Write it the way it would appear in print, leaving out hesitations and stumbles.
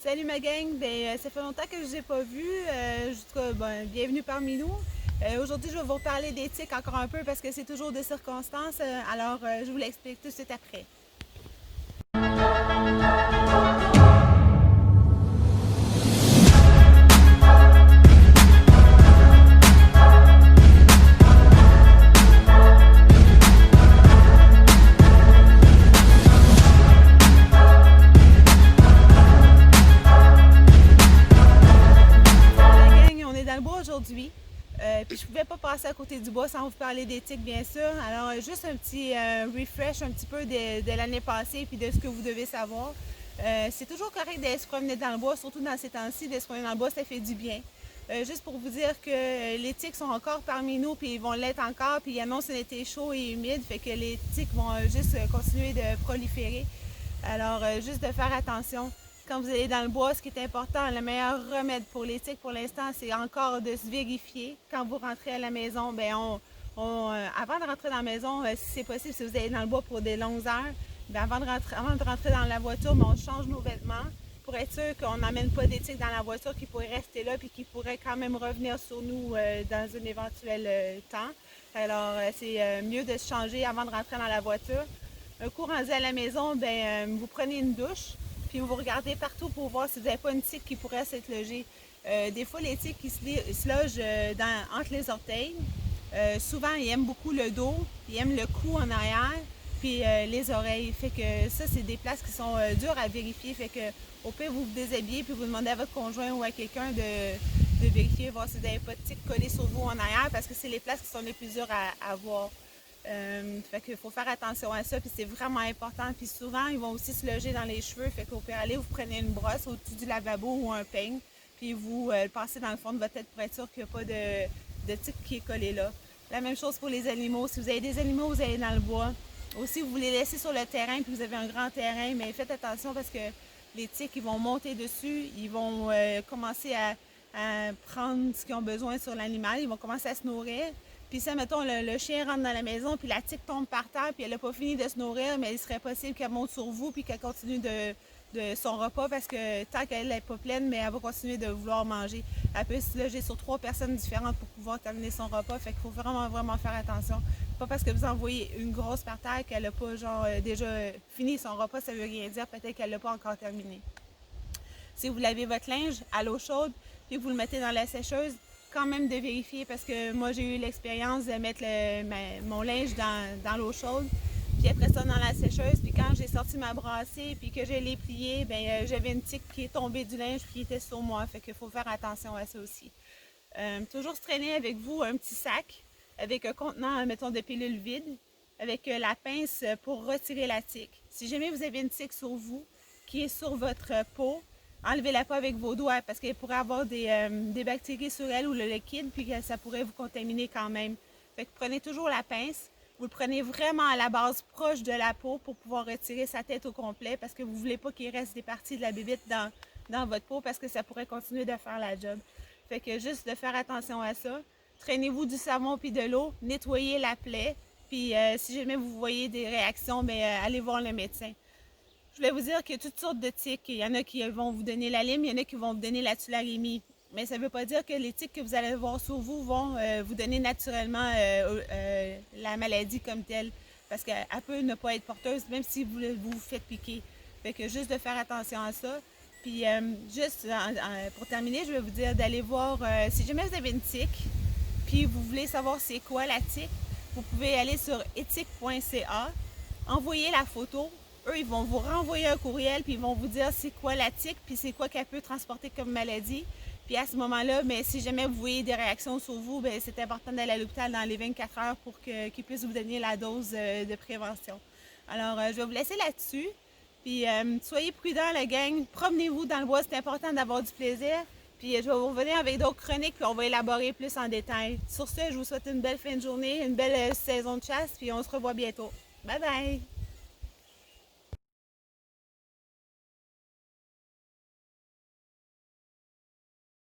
Salut ma gang, ça fait longtemps que je vous ai pas vu. Bienvenue parmi nous. Aujourd'hui, je vais vous parler d'éthique encore un peu parce que c'est toujours des circonstances. Je vous l'explique tout de suite après. La gang, on est dans le bois aujourd'hui. Puis je pouvais pas passer à côté du bois sans vous parler d'éthique, bien sûr. Juste un petit refresh un petit peu de l'année passée puis de ce que vous devez savoir. C'est toujours correct d'aller se promener dans le bois, surtout dans ces temps-ci, de se promener dans le bois, ça fait du bien. Juste pour vous dire que les tiques sont encore parmi nous, puis ils vont l'être encore, puis ils annoncent un été chaud et humide, fait que les tiques vont juste continuer de proliférer. Juste de faire attention. Quand vous allez dans le bois, ce qui est important, le meilleur remède pour les tiques pour l'instant, c'est encore de se vérifier. Quand vous rentrez à la maison, avant de rentrer dans la maison, si c'est possible, si vous allez dans le bois pour des longues heures, avant de rentrer dans la voiture, on change nos vêtements pour être sûr qu'on n'amène pas des tiques dans la voiture qui pourraient rester là puis qui pourraient quand même revenir sur nous dans un éventuel temps. C'est mieux de se changer avant de rentrer dans la voiture. Un coup rendu à la maison, vous prenez une douche, puis vous regardez partout pour voir si vous n'avez pas une tique qui pourrait s'être logée. Des fois, les tiques qui se logent entre les orteils. Souvent, ils aiment beaucoup le dos, ils aiment le cou en arrière, puis les oreilles. Fait que ça, c'est des places qui sont dures à vérifier. Fait que au pire, vous vous déshabillez, puis vous demandez à votre conjoint ou à quelqu'un de vérifier, voir si vous n'avez pas de tiques collées sur vous en arrière, parce que c'est les places qui sont les plus dures à voir. Fait qu'il faut faire attention à ça, puis c'est vraiment important. Puis souvent, ils vont aussi se loger dans les cheveux. Fait qu'au pire aller, vous prenez une brosse au-dessus du lavabo ou un peigne, puis vous le passez dans le fond de votre tête pour être sûr qu'il n'y a pas de tique qui est collé là. La même chose pour les animaux. Si vous avez des animaux, vous allez dans le bois. Aussi, vous les laissez sur le terrain, puis vous avez un grand terrain, mais faites attention parce que les tiques, ils vont monter dessus, ils vont commencer à prendre ce qu'ils ont besoin sur l'animal, ils vont commencer à se nourrir. Puis ça, mettons, le chien rentre dans la maison, puis la tique tombe par terre, puis elle n'a pas fini de se nourrir, mais il serait possible qu'elle monte sur vous, puis qu'elle continue de son repas, parce que tant qu'elle n'est pas pleine, mais elle va continuer de vouloir manger. Elle peut se loger sur 3 personnes différentes pour pouvoir terminer son repas, fait qu'il faut vraiment, vraiment faire attention. Pas parce que vous envoyez une grosse par terre qu'elle n'a pas, déjà fini son repas, ça veut rien dire, peut-être qu'elle ne l'a pas encore terminé. Si vous lavez votre linge à l'eau chaude, puis vous le mettez dans la sécheuse, quand même de vérifier parce que moi j'ai eu l'expérience de mettre mon linge dans l'eau chaude, puis après ça dans la sécheuse, puis quand j'ai sorti ma brassée puis que je l'ai pliée, j'avais une tique qui est tombée du linge qui était sur moi, fait qu'il faut faire attention à ça aussi. Toujours se traîner avec vous un petit sac avec un contenant, mettons, de pilules vides, avec la pince pour retirer la tique. Si jamais vous avez une tique sur vous qui est sur votre peau, enlevez-la pas avec vos doigts parce qu'elle pourrait avoir des bactéries sur elle ou le liquide, puis que ça pourrait vous contaminer quand même. Fait que prenez toujours la pince. Vous le prenez vraiment à la base proche de la peau pour pouvoir retirer sa tête au complet parce que vous ne voulez pas qu'il reste des parties de la bébite dans votre peau parce que ça pourrait continuer de faire la job. Fait que juste de faire attention à ça. Traînez-vous du savon puis de l'eau, nettoyez la plaie. Puis si jamais vous voyez des réactions, allez voir le médecin. Je voulais vous dire qu'il y a toutes sortes de tiques. Il y en a qui vont vous donner la lime, il y en a qui vont vous donner la tularemie. Mais ça ne veut pas dire que les tiques que vous allez voir sur vous vont vous donner naturellement la maladie comme telle. Parce qu'elle peut ne pas être porteuse, même si vous faites piquer. Fait que juste de faire attention à ça. Puis pour terminer, je vais vous dire d'aller voir, si jamais vous avez une tique, puis vous voulez savoir c'est quoi la tique, vous pouvez aller sur ethique.ca, envoyer la photo. Eux, ils vont vous renvoyer un courriel, puis ils vont vous dire c'est quoi la tique, puis c'est quoi qu'elle peut transporter comme maladie. Puis à ce moment-là, si jamais vous voyez des réactions sur vous, c'est important d'aller à l'hôpital dans les 24 heures pour qu'ils puissent vous donner la dose de prévention. Je vais vous laisser là-dessus. Puis soyez prudents, la gang. Promenez-vous dans le bois, c'est important d'avoir du plaisir. Puis je vais vous revenir avec d'autres chroniques, puis on va élaborer plus en détail. Sur ce, je vous souhaite une belle fin de journée, une belle saison de chasse, puis on se revoit bientôt. Bye bye!